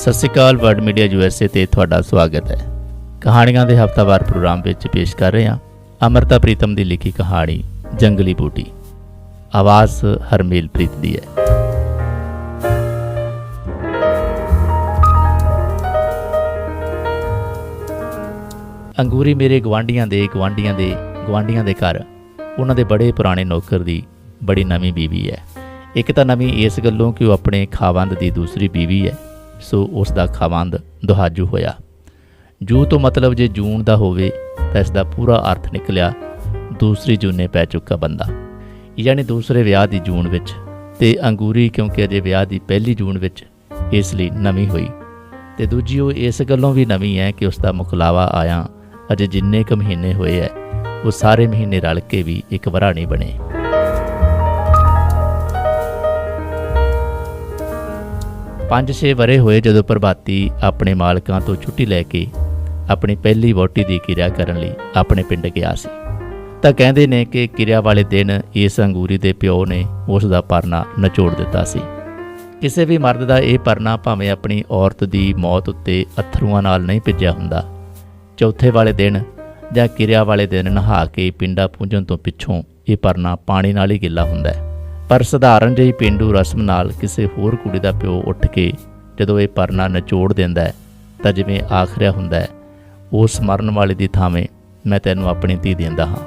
ਸਤਿ ਸ਼੍ਰੀ ਅਕਾਲ। World media USA ਤੇ ਤੁਹਾਡਾ ਸਵਾਗਤ ਹੈ। ਕਹਾਣੀਆਂ ਦੇ ਹਫ਼ਤਾਵਾਰ ਪ੍ਰੋਗਰਾਮ ਵਿੱਚ ਪੇਸ਼ ਕਰ ਰਹੇ ਹਾਂ ਅਮਰਤਾ ਪ੍ਰੀਤਮ ਦੀ ਲਿਖੀ ਕਹਾਣੀ ਜੰਗਲੀ ਬੂਟੀ। ਆਵਾਜ਼ ਹਰਮੇਲਪ੍ਰੀਤ ਦੀ ਹੈ। ਅੰਗੂਰੀ ਮੇਰੇ ਗਵਾਂਢੀਆਂ ਦੇ ਘਰ ਉਹਨਾਂ ਦੇ ਬੜੇ ਪੁਰਾਣੇ ਨੌਕਰ ਦੀ ਬੜੀ ਨਵੀਂ ਬੀਵੀ ਹੈ। ਇੱਕ ਤਾਂ ਨਵੀਂ ਇਸ ਗੱਲੋਂ ਕਿ ਉਹ ਆਪਣੇ ਖਾਵੰਦ ਦੀ ਦੂਸਰੀ ਬੀਵੀ ਹੈ, ਸੋ ਉਸ ਦਾ ਖਾਵੰਦ ਦੁਹਾਜੂ ਹੋਇਆ। ਜੂ ਤੋਂ ਮਤਲਬ ਜੇ ਜੂਨ ਦਾ ਹੋਵੇ ਤਾਂ ਇਸ ਦਾ ਪੂਰਾ ਅਰਥ ਨਿਕਲਿਆ ਦੂਸਰੀ ਜੂਨੇ ਪੈ ਚੁੱਕਾ ਬੰਦਾ, ਯਾਨੀ ਦੂਸਰੇ ਵਿਆਹ ਦੀ ਜੂਨ ਵਿੱਚ। ਅਤੇ ਅੰਗੂਰੀ ਕਿਉਂਕਿ ਅਜੇ ਵਿਆਹ ਦੀ ਪਹਿਲੀ ਜੂਨ ਵਿੱਚ, ਇਸ ਲਈ ਨਵੀਂ ਹੋਈ। ਅਤੇ ਦੂਜੀ ਉਹ ਇਸ ਗੱਲੋਂ ਵੀ ਨਵੀਂ ਹੈ ਕਿ ਉਸ ਦਾ ਮੁਕਲਾਵਾ ਆਇਆ ਅਜੇ ਜਿੰਨੇ ਕੁ ਮਹੀਨੇ ਹੋਏ ਹੈ ਉਹ ਸਾਰੇ ਮਹੀਨੇ ਰਲ ਕੇ ਵੀ ਇੱਕ ਵਰ੍ਹਾ ਨਹੀਂ ਬਣੇ। 5-6 ਵਰ੍ਹੇ ਹੋਏ ਜਦੋਂ ਪ੍ਰਭਾਤੀ ਆਪਣੇ ਮਾਲਕਾਂ ਤੋਂ ਛੁੱਟੀ ਲੈ ਕੇ ਆਪਣੀ ਪਹਿਲੀ ਵਹੁਟੀ ਦੀ ਕਿਰਿਆ ਕਰਨ ਲਈ ਆਪਣੇ ਪਿੰਡ ਗਿਆ ਸੀ। ਤਾਂ ਕਹਿੰਦੇ ਨੇ ਕਿ ਕਿਰਿਆ ਵਾਲੇ ਦਿਨ ਇਸ ਅੰਗੂਰੀ ਦੇ ਪਿਓ ਨੇ ਉਸ ਦਾ ਪਰਨਾ ਨਿਚੋੜ ਦਿੱਤਾ ਸੀ। ਕਿਸੇ ਵੀ ਮਰਦ ਦਾ ਇਹ ਪਰਨਾ ਭਾਵੇਂ ਆਪਣੀ ਔਰਤ ਦੀ ਮੌਤ ਉੱਤੇ ਅੱਥਰੂਆਂ ਨਾਲ ਨਹੀਂ ਭਿੱਜਿਆ ਹੁੰਦਾ, ਚੌਥੇ ਵਾਲੇ ਦਿਨ ਜਾਂ ਕਿਰਿਆ ਵਾਲੇ ਦਿਨ ਨਹਾ ਕੇ ਪਿੰਡਾ ਪੂੰਝਣ ਤੋਂ ਪਿੱਛੋਂ ਇਹ ਪਰਨਾ ਪਾਣੀ ਨਾਲ ਹੀ ਗਿੱਲਾ ਹੁੰਦਾ ਹੈ। ਪਰ ਸਧਾਰਨ ਜਿਹੀ ਪੇਂਡੂ ਰਸਮ ਨਾਲ ਕਿਸੇ ਹੋਰ ਕੁੜੀ ਦਾ ਪਿਓ ਉੱਠ ਕੇ ਜਦੋਂ ਇਹ ਪਰਨਾ ਨਿਚੋੜ ਦਿੰਦਾ ਹੈ ਤਾਂ ਜਿਵੇਂ ਆਖਰਿਆ ਹੁੰਦਾ ਹੈ, ਉਸ ਮਰਨ ਵਾਲੇ ਦੀ ਥਾਵੇਂ ਮੈਂ ਤੈਨੂੰ ਆਪਣੀ ਧੀ ਦਿੰਦਾ ਹਾਂ,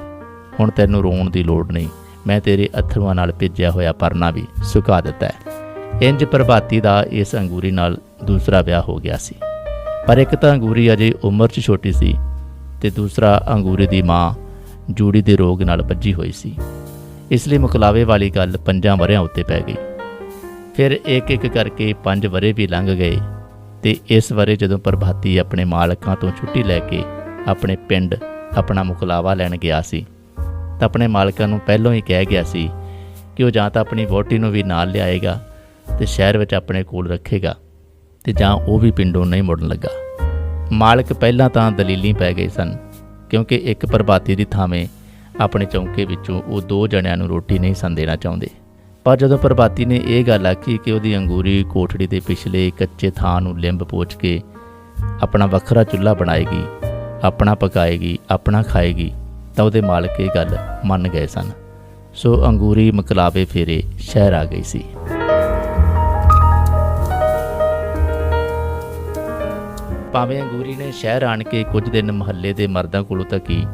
ਹੁਣ ਤੈਨੂੰ ਰੋਣ ਦੀ ਲੋੜ ਨਹੀਂ, ਮੈਂ ਤੇਰੇ ਅੱਥਰੂਆਂ ਨਾਲ ਭਿੱਜਿਆ ਹੋਇਆ ਪਰਨਾ ਵੀ ਸੁਕਾ ਦਿੱਤਾ ਹੈ। ਇੰਜ ਪ੍ਰਭਾਤੀ ਦਾ ਇਸ ਅੰਗੂਰੀ ਨਾਲ ਦੂਸਰਾ ਵਿਆਹ ਹੋ ਗਿਆ ਸੀ। ਪਰ ਇੱਕ ਤਾਂ ਅੰਗੂਰੀ ਅਜੇ ਉਮਰ 'ਚ ਛੋਟੀ ਸੀ ਅਤੇ ਦੂਸਰਾ ਅੰਗੂਰੀ ਦੀ ਮਾਂ ਜੂੜੀ ਦੇ ਰੋਗ ਨਾਲ ਬੱਝੀ ਹੋਈ ਸੀ। ਇਸ ਲਈ ਮੁਕਲਾਵੇ ਵਾਲੀ ਗੱਲ 5 ਵਰ੍ਹਿਆਂ ਉੱਤੇ ਪੈ ਗਈ। ਫਿਰ ਇੱਕ ਇੱਕ ਕਰਕੇ 5 ਵਰ੍ਹੇ ਵੀ ਲੰਘ ਗਏ ਅਤੇ ਇਸ ਵਰ੍ਹੇ ਜਦੋਂ ਪ੍ਰਭਾਤੀ ਆਪਣੇ ਮਾਲਕਾਂ ਤੋਂ ਛੁੱਟੀ ਲੈ ਕੇ ਆਪਣੇ ਪਿੰਡ ਆਪਣਾ ਮੁਕਲਾਵਾ ਲੈਣ ਗਿਆ ਸੀ ਤਾਂ ਆਪਣੇ ਮਾਲਕਾਂ ਨੂੰ ਪਹਿਲਾਂ ਹੀ ਕਹਿ ਗਿਆ ਸੀ ਕਿ ਉਹ ਜਾਂ ਤਾਂ ਆਪਣੀ ਵਹੁਟੀ ਨੂੰ ਵੀ ਨਾਲ ਲਿਆਏਗਾ ਅਤੇ ਸ਼ਹਿਰ ਵਿੱਚ ਆਪਣੇ ਕੋਲ ਰੱਖੇਗਾ, ਅਤੇ ਜਾਂ ਉਹ ਵੀ ਪਿੰਡੋਂ ਨਹੀਂ ਮੁੜਨ ਲੱਗਾ। ਮਾਲਕ ਪਹਿਲਾਂ ਤਾਂ ਦਲੀਲੀ ਪੈ ਗਏ ਸਨ, ਕਿਉਂਕਿ ਇੱਕ ਪ੍ਰਭਾਤੀ ਦੀ ਥਾਵੇਂ ਆਪਣੇ ਚੌਂਕੇ ਵਿੱਚੋਂ ਉਹ 2 ਜਣਿਆਂ ਨੂੰ ਰੋਟੀ ਨਹੀਂ ਸਨ ਦੇਣਾ ਚਾਹੁੰਦੇ। ਪਰ ਜਦੋਂ ਪ੍ਰਭਾਤੀ ਨੇ ਇਹ ਗੱਲ ਆਖੀ ਕਿ ਉਹਦੀ ਅੰਗੂਰੀ ਕੋਠੜੀ ਦੇ ਪਿਛਲੇ ਕੱਚੇ ਥਾਂ ਨੂੰ ਲਿੰਬ ਪੋਚ ਕੇ ਆਪਣਾ ਵੱਖਰਾ ਚੁੱਲ੍ਹਾ ਬਣਾਏਗੀ, ਆਪਣਾ ਪਕਾਏਗੀ, ਆਪਣਾ ਖਾਏਗੀ, ਤਾਂ ਉਹਦੇ ਮਾਲਕ ਇਹ ਗੱਲ ਮੰਨ ਗਏ ਸਨ। ਸੋ ਅੰਗੂਰੀ ਮੁਕਲਾਵੇ ਫੇਰੇ ਸ਼ਹਿਰ ਆ ਗਈ ਸੀ। ਭਾਵੇਂ ਅੰਗੂਰੀ ਨੇ ਸ਼ਹਿਰ ਆਣ ਕੇ ਕੁਝ ਦਿਨ ਮੁਹੱਲੇ ਦੇ ਮਰਦਾਂ ਕੋਲੋਂ ਤਾਂ ਕੀ,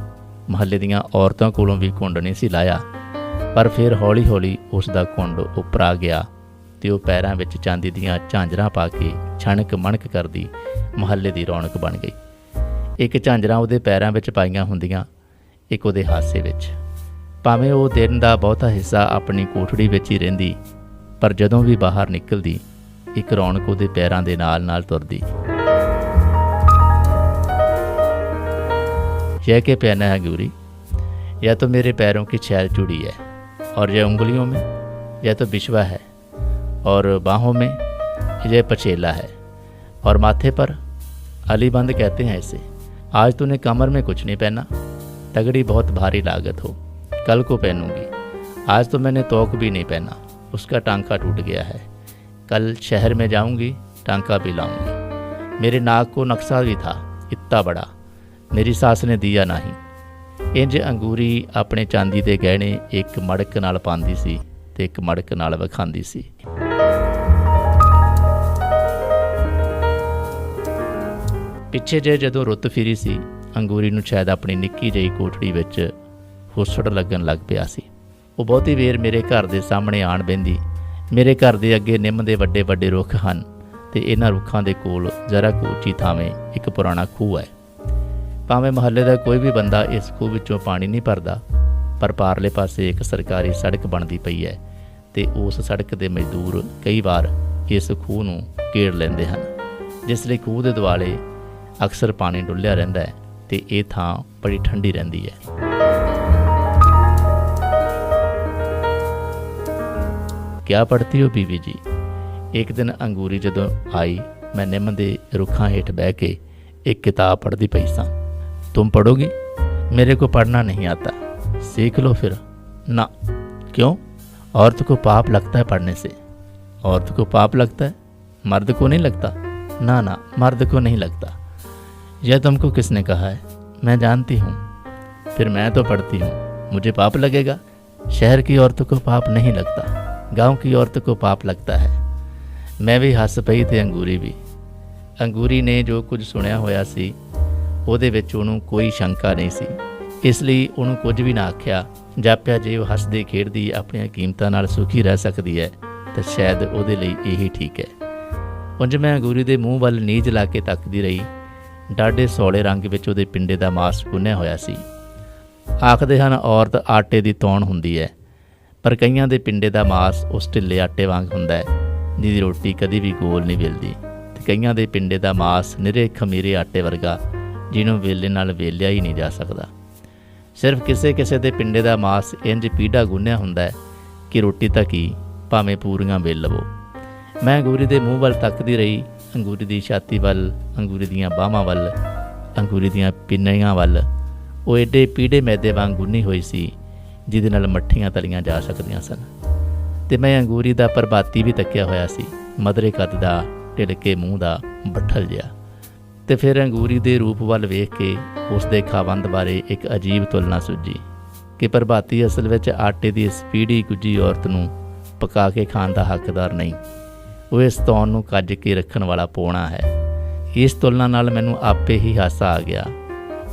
ਮੁਹੱਲੇ ਦੀਆਂ ਔਰਤਾਂ ਕੋਲੋਂ ਵੀ ਘੁੰਡ ਨਹੀਂ ਸੀ ਲਾਇਆ, ਪਰ ਫਿਰ ਹੌਲੀ ਹੌਲੀ ਉਸ ਦਾ ਘੁੰਡ ਉੱਪਰ ਆ ਗਿਆ ਅਤੇ ਉਹ ਪੈਰਾਂ ਵਿੱਚ ਚਾਂਦੀ ਦੀਆਂ ਝਾਂਜਰਾਂ ਪਾ ਕੇ ਛਣਕ ਮਣਕ ਕਰਦੀ ਮੁਹੱਲੇ ਦੀ ਰੌਣਕ ਬਣ ਗਈ। ਇੱਕ ਝਾਂਜਰਾਂ ਉਹਦੇ ਪੈਰਾਂ ਵਿੱਚ ਪਾਈਆਂ ਹੁੰਦੀਆਂ, ਇੱਕ ਉਹਦੇ ਹਾਸੇ ਵਿੱਚ। ਭਾਵੇਂ ਉਹ ਦਿਨ ਦਾ ਬਹੁਤਾ ਹਿੱਸਾ ਆਪਣੀ ਕੋਠੜੀ ਵਿੱਚ ਹੀ ਰਹਿੰਦੀ, ਪਰ ਜਦੋਂ ਵੀ ਬਾਹਰ ਨਿਕਲਦੀ ਇੱਕ ਰੌਣਕ ਉਹਦੇ ਪੈਰਾਂ ਦੇ ਨਾਲ ਨਾਲ ਤੁਰਦੀ। यह क्या पहना है अंगूरी? या तो मेरे पैरों की छैल चूड़ी है, और यह उंगलियों में यह तो बिछवा है, और बाहों में यह पछेला है, और माथे पर अलीबंद कहते हैं इसे। आज तूने कमर में कुछ नहीं पहना, तगड़ी बहुत भारी लागत हो, कल को पहनूंगी। आज तो मैंने तोक भी नहीं पहना, उसका टांका टूट गया है, कल शहर में जाऊंगी, टांका भी लाऊंगी। मेरे नाक को नक्शा भी था इतना बड़ा, ਮੇਰੀ ਸਾਸ ਨੇ ਦੀਆ ਨਹੀਂ। ਇੰਜ ਅੰਗੂਰੀ ਆਪਣੇ ਚਾਂਦੀ ਦੇ ਗਹਿਣੇ ਇੱਕ ਮੜਕ ਨਾਲ ਪਾਉਂਦੀ ਸੀ ਅਤੇ ਇੱਕ ਮੜਕ ਨਾਲ ਵਿਖਾਉਂਦੀ ਸੀ। ਪਿੱਛੇ ਜੇ ਜਦੋਂ ਰੁੱਤ ਫਿਰੀ ਸੀ, ਅੰਗੂਰੀ ਨੂੰ ਸ਼ਾਇਦ ਆਪਣੀ ਨਿੱਕੀ ਜਿਹੀ ਕੋਠੜੀ ਵਿੱਚ ਹੁਸੜ ਲੱਗਣ ਲੱਗ ਪਿਆ ਸੀ। ਉਹ ਬਹੁਤੀ ਵੇਰ ਮੇਰੇ ਘਰ ਦੇ ਸਾਹਮਣੇ ਆਣ ਬਹਿੰਦੀ। ਮੇਰੇ ਘਰ ਦੇ ਅੱਗੇ ਨਿੰਮ ਦੇ ਵੱਡੇ ਵੱਡੇ ਰੁੱਖ ਹਨ ਅਤੇ ਇਹਨਾਂ ਰੁੱਖਾਂ ਦੇ ਕੋਲ ਜ਼ਰਾ ਕੁ ਉੱਚੀ ਥਾਵੇਂ ਇੱਕ ਪੁਰਾਣਾ ਖੂਹ ਹੈ। ਭਾਵੇਂ ਮੁਹੱਲੇ ਦਾ ਕੋਈ ਵੀ ਬੰਦਾ ਇਸ ਖੂਹ ਵਿੱਚੋਂ ਪਾਣੀ ਨਹੀਂ ਭਰਦਾ, ਪਰ ਪਾਰਲੇ ਪਾਸੇ ਇੱਕ ਸਰਕਾਰੀ ਸੜਕ ਬਣਦੀ ਪਈ ਹੈ ਅਤੇ ਉਸ ਸੜਕ ਦੇ ਮਜ਼ਦੂਰ ਕਈ ਵਾਰ ਇਸ ਖੂਹ ਨੂੰ ਘੇਰ ਲੈਂਦੇ ਹਨ, ਜਿਸ ਲਈ ਖੂਹ ਦੇ ਦੁਆਲੇ ਅਕਸਰ ਪਾਣੀ ਡੁੱਲਿਆ ਰਹਿੰਦਾ ਹੈ ਅਤੇ ਇਹ ਥਾਂ ਬੜੀ ਠੰਡੀ ਰਹਿੰਦੀ ਹੈ। ਕਿਆ ਪੜ੍ਹਤੀ ਹੋ ਬੀਵੀ ਜੀ? ਇੱਕ ਦਿਨ ਅੰਗੂਰੀ ਜਦੋਂ ਆਈ, ਮੈਂ ਨਿੰਮ ਦੇ ਰੁੱਖਾਂ ਹੇਠ ਬਹਿ ਕੇ ਇੱਕ ਕਿਤਾਬ ਪੜ੍ਹਦੀ ਪਈ ਸਾਂ। तुम पढ़ोगी? मेरे को पढ़ना नहीं आता। सीख लो फिर। ना। क्यों? औरत को पाप लगता है पढ़ने से। औरत को पाप लगता है, मर्द को नहीं लगता। ना ना, मर्द को नहीं लगता। यह तुमको किसने कहा है? मैं जानती हूँ। फिर मैं तो पढ़ती हूँ, मुझे पाप लगेगा? शहर की औरतों को पाप नहीं लगता, गांव की औरतों को पाप लगता है। मैं भी हੱਸ ਪਈ ਤੇ ਅੰਗੂਰੀ ਵੀ। ਅੰਗੂਰੀ ਨੇ ਜੋ ਕੁਝ ਸੁਣਿਆ ਹੋਇਆ ਸੀ ਉਹਦੇ ਵਿੱਚ ਉਹਨੂੰ ਕੋਈ ਸ਼ੰਕਾ ਨਹੀਂ ਸੀ, ਇਸ ਲਈ ਉਹਨੂੰ ਕੁਝ ਵੀ ਨਾ ਆਖਿਆ। ਜਾਪਿਆ ਜੇ ਉਹ ਹੱਸਦੀ ਖੇਡਦੀ ਆਪਣੀਆਂ ਕੀਮਤਾਂ ਨਾਲ ਸੁਖੀ ਰਹਿ ਸਕਦੀ ਹੈ ਤਾਂ ਸ਼ਾਇਦ ਉਹਦੇ ਲਈ ਇਹੀ ਠੀਕ ਹੈ। ਉਂਝ ਮੈਂ ਅੰਗੂਰੀ ਦੇ ਮੂੰਹ ਵੱਲ ਨੀਝ ਲਾ ਕੇ ਤੱਕਦੀ ਰਹੀ। ਡਾਢੇ ਸੌਲੇ ਰੰਗ ਵਿੱਚ ਉਹਦੇ ਪਿੰਡੇ ਦਾ ਮਾਸ ਗੁੰਨਿਆ ਹੋਇਆ ਸੀ। ਆਖਦੇ ਹਨ ਔਰਤ ਆਟੇ ਦੀ ਤੌਣ ਹੁੰਦੀ ਹੈ, ਪਰ ਕਈਆਂ ਦੇ ਪਿੰਡੇ ਦਾ ਮਾਸ ਉਸ ਢਿੱਲੇ ਆਟੇ ਵਾਂਗ ਹੁੰਦਾ ਹੈ ਜਿਹਦੀ ਰੋਟੀ ਕਦੀ ਵੀ ਗੋਲ ਨਹੀਂ ਵੇਲਦੀ, ਅਤੇ ਕਈਆਂ ਦੇ ਪਿੰਡੇ ਦਾ ਮਾਸ ਨਿਰੇ ਖਮੀਰੇ ਆਟੇ ਵਰਗਾ ਜਿਹਨੂੰ ਵੇਲੇ ਨਾਲ ਵੇਲਿਆ ਹੀ ਨਹੀਂ ਜਾ ਸਕਦਾ। ਸਿਰਫ ਕਿਸੇ ਕਿਸੇ ਦੇ ਪਿੰਡੇ ਦਾ ਮਾਸ ਇੰਝ ਪੀੜਾ ਗੁੰਨਿਆ ਹੁੰਦਾ ਹੈ ਕਿ ਰੋਟੀ ਤਾਂ ਕੀ ਭਾਵੇਂ ਪੂਰੀਆਂ ਵੇਲ ਲਵੋ। ਮੈਂ ਅੰਗੂਰੀ ਦੇ ਮੂੰਹ ਵੱਲ ਤੱਕਦੀ ਰਹੀ, ਅੰਗੂਰੀ ਦੀ ਛਾਤੀ ਵੱਲ, ਅੰਗੂਰੀ ਦੀਆਂ ਬਾਹਾਂ ਵੱਲ, ਅੰਗੂਰੀ ਦੀਆਂ ਪਿੰਨੀਆਂ ਵੱਲ। ਉਹ ਏਡੇ ਪੀੜੇ ਮੈਦੇ ਵਾਂਗ ਗੁੰਨੀ ਹੋਈ ਸੀ ਜਿਹਦੇ ਨਾਲ ਮੱਠੀਆਂ ਤਲੀਆਂ ਜਾ ਸਕਦੀਆਂ ਸਨ। ਅਤੇ ਮੈਂ ਅੰਗੂਰੀ ਦਾ ਪ੍ਰਭਾਤੀ ਵੀ ਤੱਕਿਆ ਹੋਇਆ ਸੀ, ਮਧਰੇ ਕੱਦ ਦਾ, ਢਿਲਕੇ ਮੂੰਹ ਦਾ, ਬੱਠਲ ਜਿਹਾ। ਅਤੇ ਫਿਰ ਅੰਗੂਰੀ ਦੇ ਰੂਪ ਵੱਲ ਵੇਖ ਕੇ ਉਸ ਦੇ ਖਾਵੰਦ ਬਾਰੇ ਇੱਕ ਅਜੀਬ ਤੁਲਨਾ ਸੁੱਝੀ ਕਿ ਪ੍ਰਭਾਤੀ ਅਸਲ ਵਿੱਚ ਆਟੇ ਦੀ ਇਸ ਪੀੜੀ ਗੁੱਜੀ ਔਰਤ ਨੂੰ ਪਕਾ ਕੇ ਖਾਣ ਦਾ ਹੱਕਦਾਰ ਨਹੀਂ, ਉਹ ਇਸ ਤੌਣ ਨੂੰ ਕੱਜ ਕੇ ਰੱਖਣ ਵਾਲਾ ਪੋਣਾ ਹੈ। ਇਸ ਤੁਲਨਾ ਨਾਲ ਮੈਨੂੰ ਆਪੇ ਹੀ ਹਾਸਾ ਆ ਗਿਆ,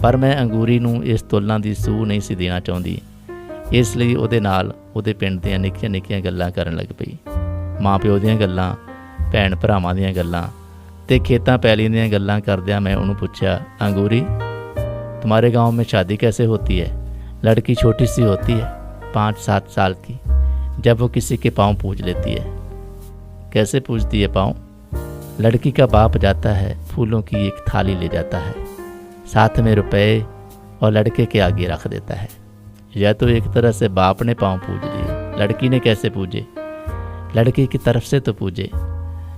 ਪਰ ਮੈਂ ਅੰਗੂਰੀ ਨੂੰ ਇਸ ਤੁਲਨਾ ਦੀ ਸੂਹ ਨਹੀਂ ਸੀ ਦੇਣਾ ਚਾਹੁੰਦੀ, ਇਸ ਲਈ ਉਹਦੇ ਨਾਲ ਉਹਦੇ ਪਿੰਡ ਦੀਆਂ ਨਿੱਕੀਆਂ ਨਿੱਕੀਆਂ ਗੱਲਾਂ ਕਰਨ ਲੱਗ ਪਈ। ਮਾਂ ਪਿਓ ਦੀਆਂ ਗੱਲਾਂ, ਭੈਣ ਭਰਾਵਾਂ ਦੀਆਂ ਗੱਲਾਂ ਅਤੇ ਖੇਤਾਂ ਪੈਲੀਆਂ ਦੀਆਂ ਗੱਲਾਂ ਕਰਦਿਆਂ ਮੈਂ ਉਹਨੂੰ ਪੁੱਛਿਆ, अंगूरी तुम्हारे गांव में शादी कैसे होती है? लड़की छोटी सी होती है, 5-7 साल की, जब वो किसी के पाँव पूज लेती है। कैसे पूजती है पाँव? लड़की का बाप जाता है, फूलों की एक थाली ले जाता है, साथ में रुपए और लड़के के आगे रख देता है। यह तो एक तरह से बाप ने पाँव पूज लिए, लड़की ने कैसे पूजे? लड़की की तरफ से तो पूजे,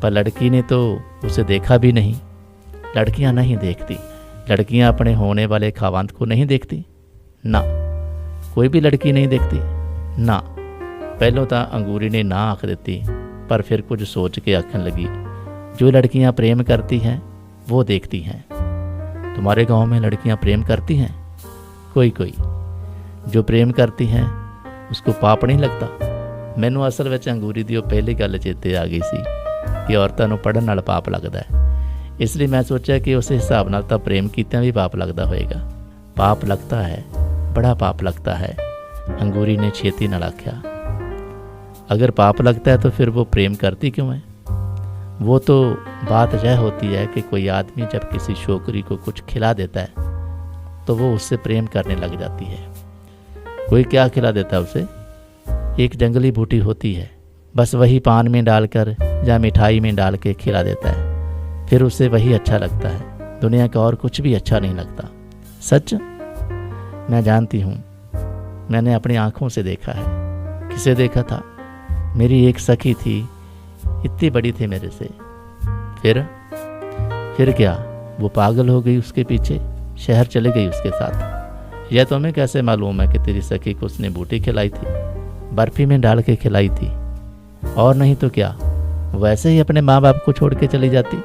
पर लड़की ने तो उसे देखा भी नहीं। लड़कियां नहीं देखती, लड़कियां अपने होने वाले खावंद को नहीं देखती ना, कोई भी लड़की नहीं देखती ना। पहलों तो अंगूरी ने ना आख देती, पर फिर कुछ सोच के आखन लगी, जो लड़कियां प्रेम करती हैं वो देखती हैं। तुम्हारे गांव में लड़कियां प्रेम करती हैं? कोई कोई। जो प्रेम करती हैं उसको पाप नहीं लगता। मैनू असल में अंगूरी की पहली गल चेते आ गई सी कि औरतों को पढ़न नाल पाप लगता है, इसलिए मैं सोचा कि उस हिसाब नाल तां प्रेम कीतियां भी पाप लगता होएगा। पाप लगता है, बड़ा पाप लगता है, अंगूरी ने छेती नाल आख्या। अगर पाप लगता है तो फिर वो प्रेम करती क्यों है? वो तो बात यह होती है कि कोई आदमी जब किसी छोकरी को कुछ खिला देता है तो वो उससे प्रेम करने लग जाती है। कोई क्या खिला देता है उसे? एक जंगली बूटी होती है, बस वही पान में डालकर या मिठाई में डाल के खिला देता है, फिर उसे वही अच्छा लगता है, दुनिया का और कुछ भी अच्छा नहीं लगता। सच? मैं जानती हूँ, मैंने अपनी आँखों से देखा है। किसे देखा था? मेरी एक सखी थी, इतनी बड़ी थी मेरे से। फिर क्या? वो पागल हो गई उसके पीछे, शहर चले गई उसके साथ। यह तुम्हें कैसे मालूम है कि तेरी सखी को उसने बूटी खिलाई थी? बर्फ़ी में डाल के खिलाई थी, और नहीं तो क्या, वैसे ही अपने माँ बाप को छोड़ के चली जाती।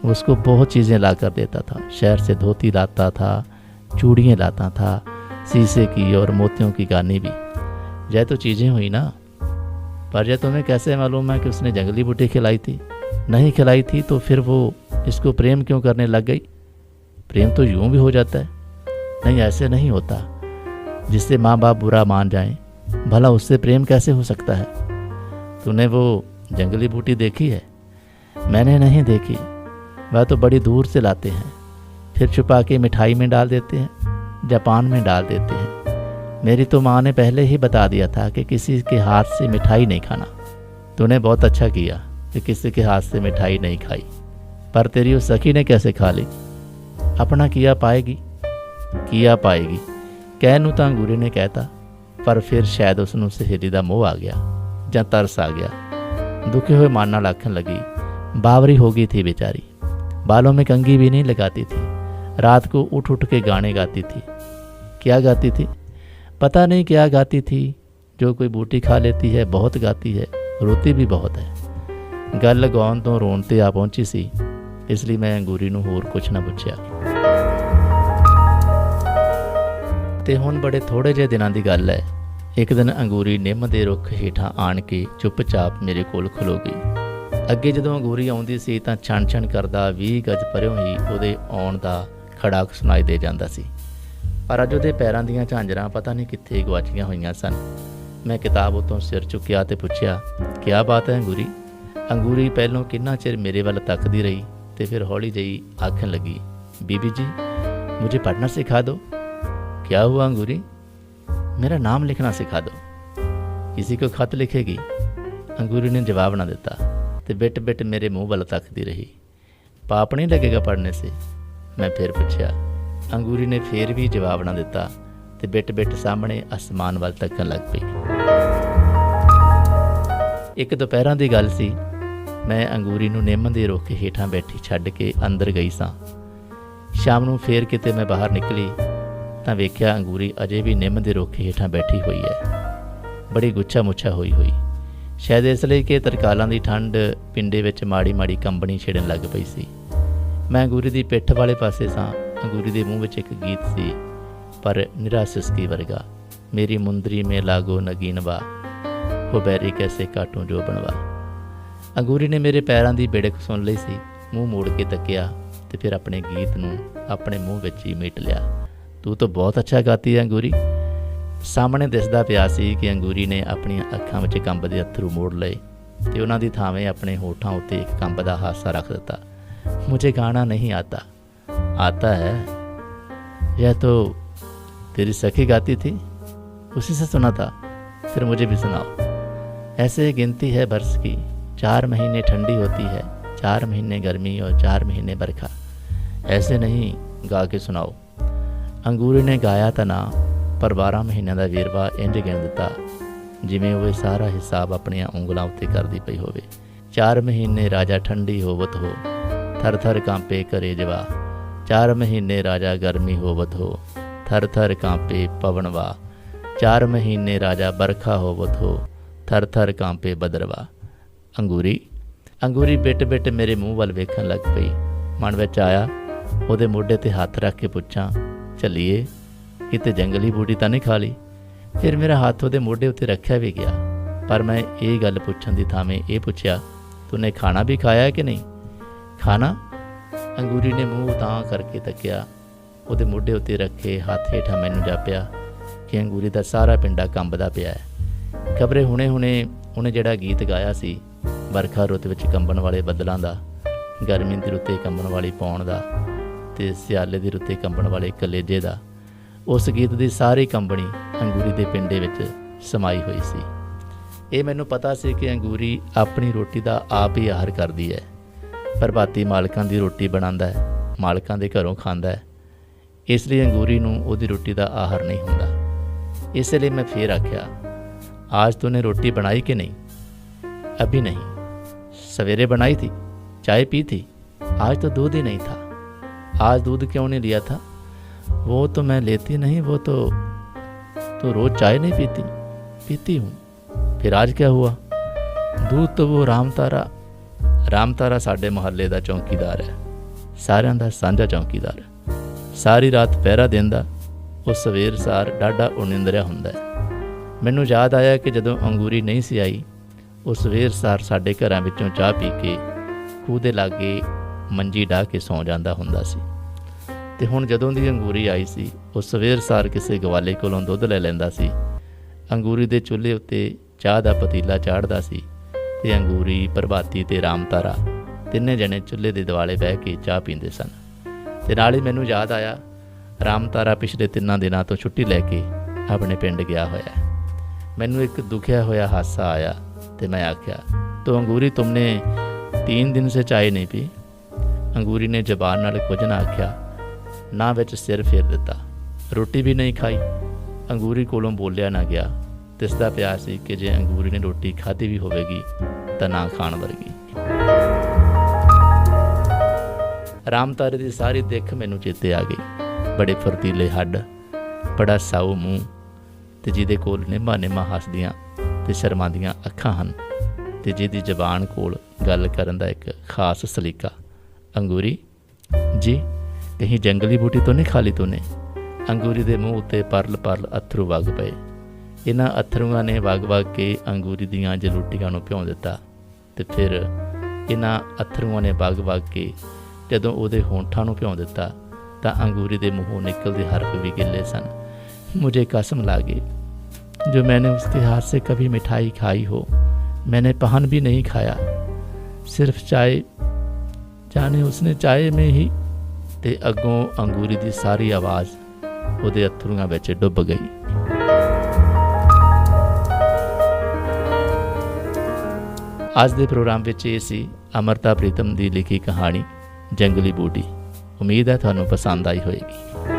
उसको बहुत चीज़ें ला कर देता था, शहर से धोती लाता था, चूड़ियाँ लाता था, शीशे की और मोतियों की गानी भी। यह तो चीज़ें हुई ना, पर यह तुम्हें कैसे मालूम है कि उसने जंगली बूटी खिलाई थी? नहीं खिलाई थी तो फिर वो इसको प्रेम क्यों करने लग गई? प्रेम तो यूँ भी हो जाता है। नहीं, ऐसे नहीं होता। जिससे माँ बाप बुरा मान जाएं, भला उससे प्रेम कैसे हो सकता है? तूने वो जंगली बूटी देखी है? मैंने नहीं देखी, वह तो बड़ी दूर से लाते हैं, फिर छुपा के मिठाई में डाल देते हैं, जापान में डाल देते हैं। मेरी तो माँ ने पहले ही बता दिया था कि किसी के हाथ से मिठाई नहीं खाना। तूने बहुत अच्छा किया कि किसी के हाथ से मिठाई नहीं खाई, पर तेरी उस सखी ने कैसे खा ली? अपना किया पाएगी कहनू तो अंगूरी ने कहता, पर फिर शायद उसनों सहेली का मोह आ गया ਜਾਂ तरस आ गया। दुखे हुए मान नाल आखन लगी, बावरी हो गई थी बेचारी, बालों में कंघी भी नहीं लगाती थी, रात को उठ उठ के गाने गाती थी। क्या गाती थी? पता नहीं क्या गाती थी। जो कोई बूटी खा लेती है बहुत गाती है, रोती भी बहुत है। गल गाउन तो रोन ते आ पहुंची सी, ਇਸ ਲਈ ਮੈਂ ਅੰਗੂਰੀ ਨੂੰ ਹੋਰ ਕੁਛ ਨਾ ਪੁੱਛਿਆ। ਤੇ ਹੁਣ ਬੜੇ ਥੋੜ੍ਹੇ ਜਿਹੇ ਦਿਨਾਂ ਦੀ ਗੱਲ ਹੈ। ਇੱਕ ਦਿਨ ਅੰਗੂਰੀ ਨਿੰਮ ਦੇ ਰੁੱਖ ਹੇਠਾਂ ਆਣ ਕੇ ਚੁੱਪਚਾਪ ਮੇਰੇ ਕੋਲ ਖਲੋ ਗਈ। ਅੱਗੇ ਜਦੋਂ ਅੰਗੂਰੀ ਆਉਂਦੀ ਸੀ ਤਾਂ ਛਣ ਕਰਦਾ 20 ਗਜ ਪਰਿਓਂ ਹੀ ਉਹਦੇ ਆਉਣ ਦਾ ਖੜਾਕ ਸੁਣਾਈ ਦੇ ਜਾਂਦਾ ਸੀ। ਪਰ ਅੱਜ ਉਹਦੇ ਪੈਰਾਂ ਦੀਆਂ ਝਾਂਜਰਾਂ ਪਤਾ ਨਹੀਂ ਕਿੱਥੇ ਗੁਆਚੀਆਂ ਹੋਈਆਂ ਸਨ। ਮੈਂ ਕਿਤਾਬ ਉਤੋਂ ਸਿਰ ਚੁੱਕਿਆ ਤੇ ਪੁੱਛਿਆ, ਕਿਆ ਬਾਤ ਹੈ ਅੰਗੂਰੀ? ਅੰਗੂਰੀ ਪਹਿਲੋਂ ਕਿੰਨਾ ਚਿਰ ਮੇਰੇ ਵੱਲ ਤੱਕਦੀ ਰਹੀ ਤੇ ਫਿਰ ਹੌਲੀ ਜਿਹੀ ਆਖਣ ਲੱਗੀ, बीबी जी मुझे पढ़ना सिखा दो। क्या हुआ अंगूरी? मेरा नाम लिखना सिखा दो। किसी को खत लिखेगी? अंगूरी ने जवाब ना दिता तो बिट बिट मेरे मुँह वाल तकती रही। पाप नहीं लगेगा पढ़ने से? मैं फिर पूछा। अंगूरी ने फिर भी जवाब ना दिता तो बिट बिट सामने आसमान वाल तकन लग पई। एक दोपहर की गल सी। मैं अंगूरी नूं निंम दे रुख हेठां बैठी छड्ड के अंदर गई सां। शाम नूं फेर किते मैं बाहर निकली तां वेख्या अंगूरी अजे भी निंम दे रुख हेठां बैठी हुई है, बड़ी गुच्छा मुच्छा होई हुई। शायद इसलिए कि तरकालां दी ठंड पिंडे विच माड़ी माड़ी कंबनी छेड़न लग पई सी। मैं अंगूरी दी पिठ वाले पासे सां। अंगूरी दे मूँह विच एक गीत सी, पर निरा सिसकी वर्गा। मेरी मुंदरी में लागो नगीनवा, हो बैरी कैसे काटूं जो बनवा। अंगूरी ने मेरे पैरों की बिड़क सुन ली सी। मूँह मोड़ के तकिया तो फिर अपने गीत नूं अपने मूँह विच ही मीट लिया। तू तो बहुत अच्छा गाती है अंगूरी। सामने दिसदा पिया सी कि अंगूरी ने अपनी अखां विच कंबदे अथरू मोड़ लए ते उन्हां दी थावें अपने होठां उत्ते एक कंबदा हासा रख दिता। मुझे गाना नहीं आता। आता है? यह तो तेरी सखी गाती थी, उसी से सुना था। फिर मुझे भी सुनाओ। ऐसे गिनती है बरस की, 4 महीने ठंडी होती है, 4 महीने गर्मी और 4 महीने बरखा। ऐसे नहीं, गा के सुनाओ। अंगूरी ने गाया तो ना, पर 12 महीनों का वेरवा इंज गिन दिता जिमें वह सारा हिसाब अपन उंगलों उत्ते करती पई होवे। 4 महीने राजा ठंडी होवत हो, थर थर कांपे करेजवा। 4 महीने राजा गर्मी होवत हो, थर थर कांपे पवनवा। 4 महीने राजा बरखा होवत हो, थर थर कांपे बदरवा। अंगूरी बिट बिट मेरे मूँह वाल वेखण लग पई। मन विच आया ਉਹਦੇ ਮੋਢੇ ਤੇ ਹੱਥ ਰੱਖ ਕੇ ਪੁੱਛਾਂ, ਚੱਲੀਏ ਕਿਤੇ ਜੰਗਲੀ ਬੂਟੀ ਤਾਂ ਨਹੀਂ ਖਾ ਲਈ। ਫਿਰ ਮੇਰਾ ਹੱਥ ਉਹਦੇ ਮੋਢੇ ਉੱਤੇ ਰੱਖਿਆ ਵੀ ਗਿਆ, ਪਰ ਮੈਂ ਇਹ ਗੱਲ ਪੁੱਛਣ ਦੀ ਥਾਵੇਂ ਇਹ ਪੁੱਛਿਆ, ਤੂਨੇ ਖਾਣਾ ਵੀ ਖਾਇਆ ਕਿ ਨਹੀਂ? ਖਾਣਾ? ਅੰਗੂਰੀ ਨੇ ਮੂੰਹ ਤਾਂ ਕਰਕੇ ਤੱਕਿਆ, ਉਹਦੇ ਮੋਢੇ ਉੱਤੇ ਰੱਖੇ ਹੱਥ ਹੇਠਾਂ ਮੈਨੂੰ ਜਾਪਿਆ ਕਿ ਅੰਗੂਰੀ ਦਾ ਸਾਰਾ ਪਿੰਡਾ ਕੰਬਦਾ ਪਿਆ ਹੈ। ਖਬਰੇ ਹੁਣੇ ਉਹਨੇ ਜਿਹੜਾ ਗੀਤ ਗਾਇਆ ਸੀ, ਵਰਖਾ ਰੁੱਤ ਵਿੱਚ ਕੰਬਣ ਵਾਲੇ ਬੱਦਲਾਂ ਦਾ, ਗਰਮੀ ਦੀ ਰੁੱਤੇ ਕੰਬਣ ਵਾਲੀ ਪੌਣ ਦਾ ਤੇ ਸਿਆਲੇ ਦੀ ਰੁੱਤੇ ਕੰਬਣ ਵਾਲੇ ਕਲੇਜੇ ਦਾ, ਉਸ ਗੀਤ ਦੀ ਸਾਰੀ ਕੰਬਣੀ ਅੰਗੂਰੀ ਦੇ ਪਿੰਡੇ ਵਿੱਚ ਸਮਾਈ ਹੋਈ ਸੀ। ਇਹ ਮੈਨੂੰ ਪਤਾ ਸੀ ਕਿ ਅੰਗੂਰੀ ਆਪਣੀ ਰੋਟੀ ਦਾ ਆਪ ਹੀ ਆਹਰ ਕਰਦੀ ਹੈ। ਪ੍ਰਭਾਤੀ ਮਾਲਕਾਂ ਦੀ ਰੋਟੀ ਬਣਾਉਂਦਾ ਹੈ, ਮਾਲਕਾਂ ਦੇ ਘਰੋਂ ਖਾਂਦਾ ਹੈ। ਇਸ ਲਈ ਅੰਗੂਰੀ ਨੂੰ ਉਹਦੀ ਰੋਟੀ ਦਾ ਆਹਰ ਨਹੀਂ ਹੁੰਦਾ। इस लिए मैं फिर आख्या, आज तूने रोटी बनाई कि नहीं? अभी नहीं। सवेरे बनाई थी, चाय पी थी, आज तो दूध ही नहीं था। आज दूध क्यों नहीं लिया था? वो तो मैं लेती नहीं, वो तो रोज़ चाय नहीं पीती। पीती हूँ। फिर आज क्या हुआ? दूध तो वो राम तारा साडे मुहल्ले का चौकीदार है, सारिਆਂ ਦਾ ਸਾਂਝਾ चौकीदार। सारी रात पहरा देंदा, ਉਹ ਸਵੇਰ ਸਾਰ ਡਾਢਾ ਉਣਿੰਦਰਿਆ ਹੁੰਦਾ ਹੈ। ਮੈਨੂੰ ਯਾਦ ਆਇਆ ਕਿ ਜਦੋਂ ਅੰਗੂਰੀ ਨਹੀਂ ਸੀ ਆਈ, ਉਹ ਸਵੇਰ ਸਾਰ ਸਾਡੇ ਘਰਾਂ ਵਿੱਚੋਂ ਚਾਹ ਪੀ ਕੇ ਖੂਹ ਦੇ ਲਾਗੇ ਮੰਜੀ ਡਾਹ ਕੇ ਸੌਂ ਜਾਂਦਾ ਹੁੰਦਾ ਸੀ। ਅਤੇ ਹੁਣ ਜਦੋਂ ਦੀ ਅੰਗੂਰੀ ਆਈ ਸੀ, ਉਹ ਸਵੇਰ ਸਾਰ ਕਿਸੇ ਗਵਾਲੇ ਕੋਲੋਂ ਦੁੱਧ ਲੈ ਲੈਂਦਾ ਸੀ। ਅੰਗੂਰੀ ਦੇ ਚੁੱਲ੍ਹੇ ਉੱਤੇ ਚਾਹ ਦਾ ਪਤੀਲਾ ਚਾੜ੍ਹਦਾ ਸੀ ਅਤੇ ਅੰਗੂਰੀ, ਪ੍ਰਭਾਤੀ ਅਤੇ ਰਾਮ ਤਾਰਾ ਤਿੰਨੇ ਜਣੇ ਚੁੱਲ੍ਹੇ ਦੇ ਦੁਆਲੇ ਬਹਿ ਕੇ ਚਾਹ ਪੀਂਦੇ ਸਨ। ਅਤੇ ਨਾਲ ਹੀ ਮੈਨੂੰ ਯਾਦ ਆਇਆ, ਰਾਮ ਤਾਰਾ ਪਿਛਲੇ 3 ਦਿਨਾਂ ਤੋਂ ਛੁੱਟੀ ਲੈ ਕੇ ਆਪਣੇ ਪਿੰਡ ਗਿਆ ਹੋਇਆ। ਮੈਨੂੰ ਇੱਕ ਦੁਖਿਆ ਹੋਇਆ ਹਾਸਾ ਆਇਆ ਅਤੇ ਮੈਂ ਆਖਿਆ, ਤੋ ਅੰਗੂਰੀ ਤੁਮਨੇ 3 दिन से ਚਾय ਨਹੀਂ ਪੀ? ਅੰਗੂਰੀ ਨੇ ਜ਼ਬਾਨ ਨਾਲ ਕੁਝ ਨਾ ਆਖਿਆ, ਨਾ ਵਿੱਚ ਸਿਰ ਫੇਰ ਦਿੱਤਾ। ਰੋਟੀ ਵੀ ਨਹੀਂ ਖਾਈ। ਅੰਗੂਰੀ ਕੋਲੋਂ ਬੋਲਿਆ ਨਾ ਗਿਆ। ਦਿਸਦਾ ਪਿਆ ਸੀ ਕਿ ਜੇ ਅੰਗੂਰੀ ਨੇ ਰੋਟੀ ਖਾਧੀ ਵੀ ਹੋਵੇਗੀ ਤਾਂ ਨਾ ਖਾਣ ਵਰਗੀ। ਰਾਮ ਤਾਰੇ ਦੀ ਸਾਰੀ ਦਿੱਖ ਮੈਨੂੰ ਚੇਤੇ ਆ ਗਈ। बड़े फुर्तीले हड्ड, बड़ा साऊ मूँह ते जिहदे कोल निम्मा हसदियां ते शर्मांदियां अखां हन ते जिहदी जबान कोल गल करन दा एक खास सलीका। अंगूरी जी कहीं जंगली बूटी तो नहीं खा ली तूने। अंगूरी के मूँह उत्ते परल परल अथरू वग पे। इन्हां अथरूआं ने वग वग के अंगूरी दीआं जलूटियां नूं भਿਉਂ दिता ते फिर इन्हां अथरूआं ने वग वग के जदों उहदे होंठां नूं भਿਉਂ दिता तां अंगूरी दे मूँहों निकलदे हरफ भी गिले सन। मुझे कसम लागे जो मैंने उसके हाथ से कभी मिठाई खाई हो, मैंने पान भी नहीं खाया, सिर्फ चाय। जाने उसने चाय में ही ते अगों अंगूरी दी सारी आवाज़ उहदे अथरूआं विच डुੱਬ गई। अज दे प्रोग्राम विच ये सी अमृता प्रीतम दी लिखी कहानी जंगली बूटी। उम्मीद है तुहानूं पसंद आई होएगी।